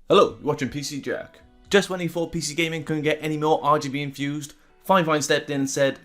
Hello, you're watching PC Jack. Just when he thought PC gaming couldn't get any more RGB infused, Fifine stepped in and said,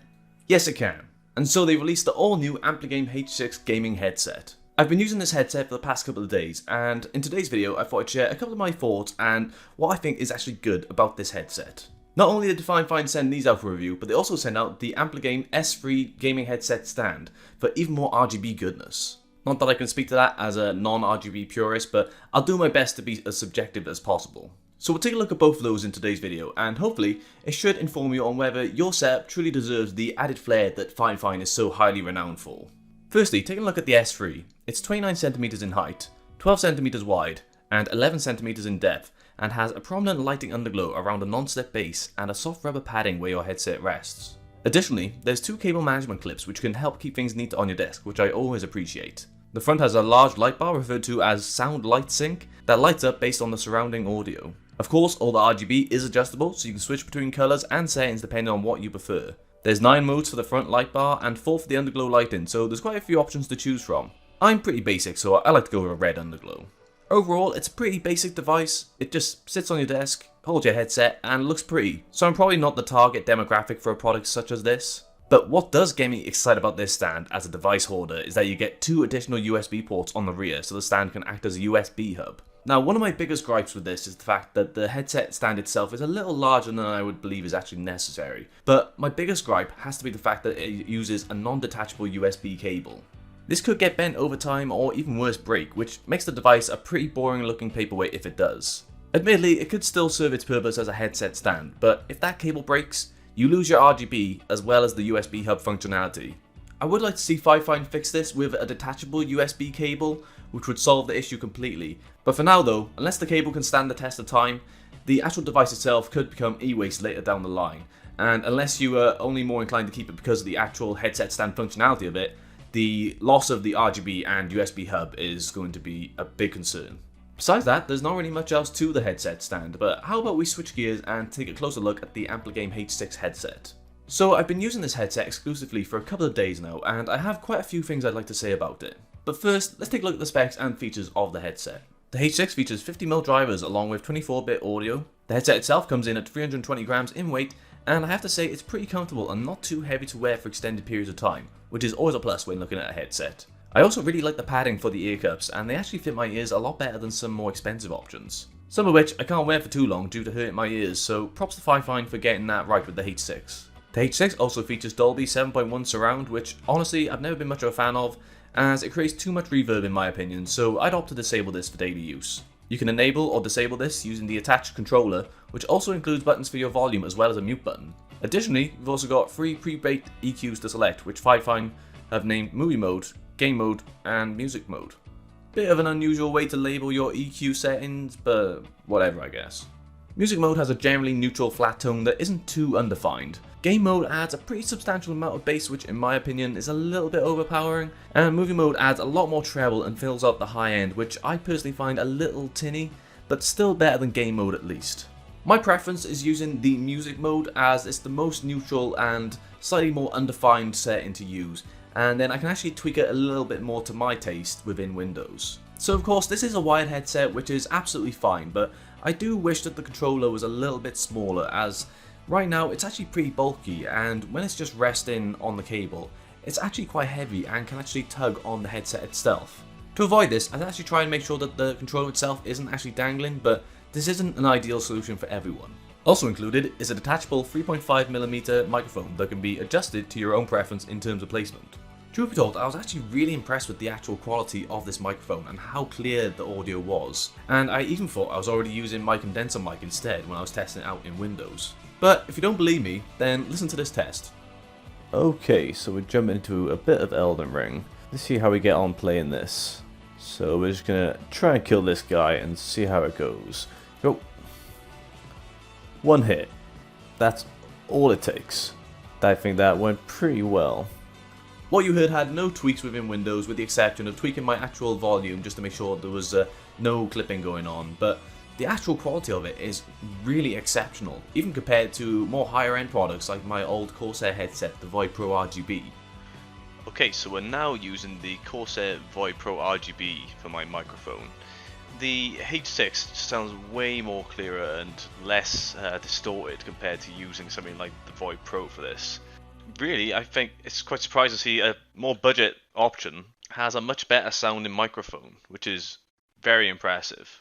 yes it can. And so they released the all-new Ampligame H6 gaming headset. I've been using this headset for the past couple of days, and in today's video I thought I'd share a couple of my thoughts and what I think is actually good about this headset. Not only did Fifine send these out for review, but they also sent out the Ampligame S3 gaming headset stand for even more RGB goodness. Not that I can speak to that as a non-RGB purist, but I'll do my best to be as subjective as possible. So we'll take a look at both of those in today's video, and hopefully it should inform you on whether your setup truly deserves the added flair that Fifine is so highly renowned for. Firstly, taking a look at the S3. It's 29cm in height, 12cm wide, and 11cm in depth, and has a prominent lighting underglow around a non-slip base and a soft rubber padding where your headset rests. Additionally, there's two cable management clips which can help keep things neat on your desk, which I always appreciate. The front has a large light bar referred to as sound light sync that lights up based on the surrounding audio. Of course, all the RGB is adjustable, so you can switch between colours and settings depending on what you prefer. There's 9 modes for the front light bar and 4 for the underglow lighting, so there's quite a few options to choose from. I'm pretty basic, so I like to go with a red underglow. Overall, it's a pretty basic device. It just sits on your desk, holds your headset, and looks pretty, so I'm probably not the target demographic for a product such as this. But what does get me excited about this stand as a device holder is that you get 2 additional USB ports on the rear, so the stand can act as a USB hub. Now, one of my biggest gripes with this is the fact that the headset stand itself is a little larger than I would believe is actually necessary. But my biggest gripe has to be the fact that it uses a non-detachable USB cable. This could get bent over time or even worse break, which makes the device a pretty boring looking paperweight if it does. Admittedly, it could still serve its purpose as a headset stand, but if that cable breaks, you lose your RGB as well as the USB hub functionality. I would like to see Fifine fix this with a detachable USB cable, which would solve the issue completely. But for now though, unless the cable can stand the test of time, the actual device itself could become e-waste later down the line. And unless you are only more inclined to keep it because of the actual headset stand functionality of it, the loss of the RGB and USB hub is going to be a big concern. Besides that, there's not really much else to the headset stand, but how about we switch gears and take a closer look at the Ampligame H6 headset. So I've been using this headset exclusively for a couple of days now, and I have quite a few things I'd like to say about it. But first, let's take a look at the specs and features of the headset. The H6 features 50mm drivers along with 24-bit audio. The headset itself comes in at 320 grams in weight, and I have to say it's pretty comfortable and not too heavy to wear for extended periods of time, which is always a plus when looking at a headset. I also really like the padding for the ear cups, and they actually fit my ears a lot better than some more expensive options. Some of which I can't wear for too long due to hurting my ears, so props to Fifine for getting that right with the H6. The H6 also features Dolby 7.1 surround, which honestly I've never been much of a fan of, as it creates too much reverb in my opinion, so I'd opt to disable this for daily use. You can enable or disable this using the attached controller, which also includes buttons for your volume as well as a mute button. Additionally, we've also got 3 pre-baked EQs to select, which Fifine have named Movie Mode, Game Mode, and Music Mode. Bit of an unusual way to label your EQ settings, but whatever I guess. Music Mode has a generally neutral flat tone that isn't too undefined. Game Mode adds a pretty substantial amount of bass, which in my opinion is a little bit overpowering, and Movie Mode adds a lot more treble and fills out the high end, which I personally find a little tinny, but still better than Game Mode at least. My preference is using the Music Mode as it's the most neutral and slightly more undefined setting to use, and then I can actually tweak it a little bit more to my taste within Windows. So of course this is a wired headset, which is absolutely fine, but I do wish that the controller was a little bit smaller, as right now it's actually pretty bulky, and when it's just resting on the cable, it's actually quite heavy and can actually tug on the headset itself. To avoid this, I'd actually try and make sure that the controller itself isn't actually dangling, but this isn't an ideal solution for everyone. Also included is a detachable 3.5mm microphone that can be adjusted to your own preference in terms of placement. Truth be told, I was actually really impressed with the actual quality of this microphone and how clear the audio was, and I even thought I was already using my condenser mic instead when I was testing it out in Windows. But if you don't believe me, then listen to this test. Okay, so we're jumping into a bit of Elden Ring. Let's see how we get on playing this. So we're just gonna try and kill this guy and see how it goes. Go. 1 hit. That's all it takes. I think that went pretty well. What you heard had no tweaks within Windows, with the exception of tweaking my actual volume just to make sure there was no clipping going on, but the actual quality of it is really exceptional, even compared to more higher end products like my old Corsair headset, the Void Pro RGB. Okay, so we're now using the Corsair Void Pro RGB for my microphone. the H6 just sounds way more clearer and less distorted compared to using something like the Void Pro for this. Really, I think it's quite surprising to see a more budget option has a much better sounding microphone, which is very impressive.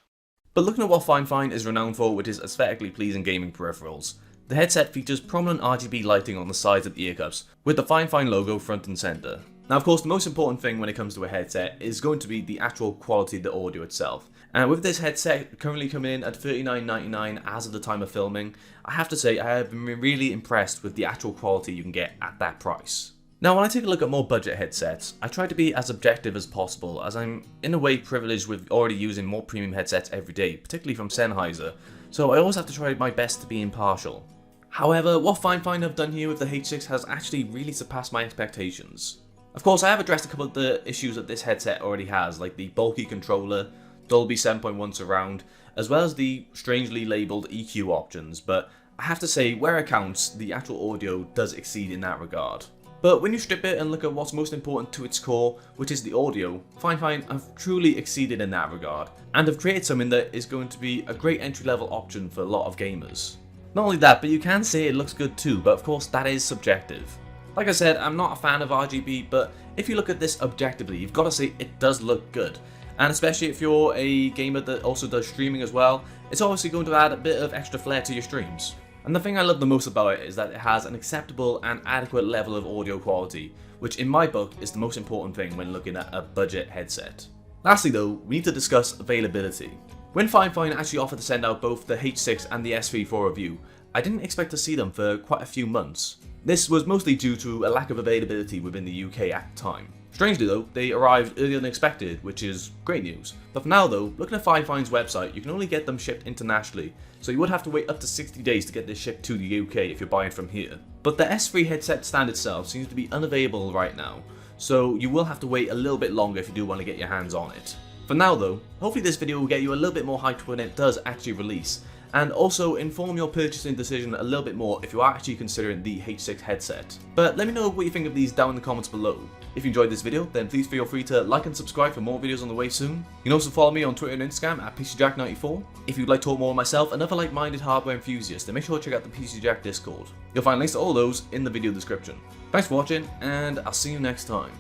But looking at what Fifine is renowned for, which is aesthetically pleasing gaming peripherals, the headset features prominent RGB lighting on the sides of the ear cups, with the Fifine logo front and centre. Now of course the most important thing when it comes to a headset is going to be the actual quality of the audio itself. And with this headset currently coming in at $39.99 as of the time of filming, I have to say I have been really impressed with the actual quality you can get at that price. Now when I take a look at more budget headsets, I try to be as objective as possible, as I'm in a way privileged with already using more premium headsets every day, particularly from Sennheiser, so I always have to try my best to be impartial. However, what Fifine have done here with the H6 has actually really surpassed my expectations. Of course, I have addressed a couple of the issues that this headset already has, like the bulky controller, Dolby 7.1 surround, as well as the strangely labelled EQ options, but I have to say, where it counts, the actual audio does exceed in that regard. But when you strip it and look at what's most important to its core, which is the audio, Fifine have truly exceeded in that regard, and have created something that is going to be a great entry-level option for a lot of gamers. Not only that, but you can say it looks good too, but of course that is subjective. Like I said, I'm not a fan of RGB, but if you look at this objectively, you've got to say it does look good. And especially if you're a gamer that also does streaming as well, it's obviously going to add a bit of extra flair to your streams. And the thing I love the most about it is that it has an acceptable and adequate level of audio quality, which in my book is the most important thing when looking at a budget headset. Lastly though, we need to discuss availability. When Fifine actually offered to send out both the H6 and the S3 for review, I didn't expect to see them for quite a few months. This was mostly due to a lack of availability within the UK at the time. Strangely though, they arrived earlier than expected, which is great news. But for now though, looking at Fifine's website, you can only get them shipped internationally, so you would have to wait up to 60 days to get this shipped to the UK if you're buying from here. But the S3 headset stand itself seems to be unavailable right now, so you will have to wait a little bit longer if you do want to get your hands on it. For now though, hopefully this video will get you a little bit more hyped when it does actually release, and also inform your purchasing decision a little bit more if you are actually considering the H6 headset. But let me know what you think of these down in the comments below. If you enjoyed this video, then please feel free to like and subscribe for more videos on the way soon. You can also follow me on Twitter and Instagram at PCJack94. If you'd like to talk more with myself and other like-minded hardware enthusiasts, then make sure to check out the PCJack Discord. You'll find links to all those in the video description. Thanks for watching, and I'll see you next time.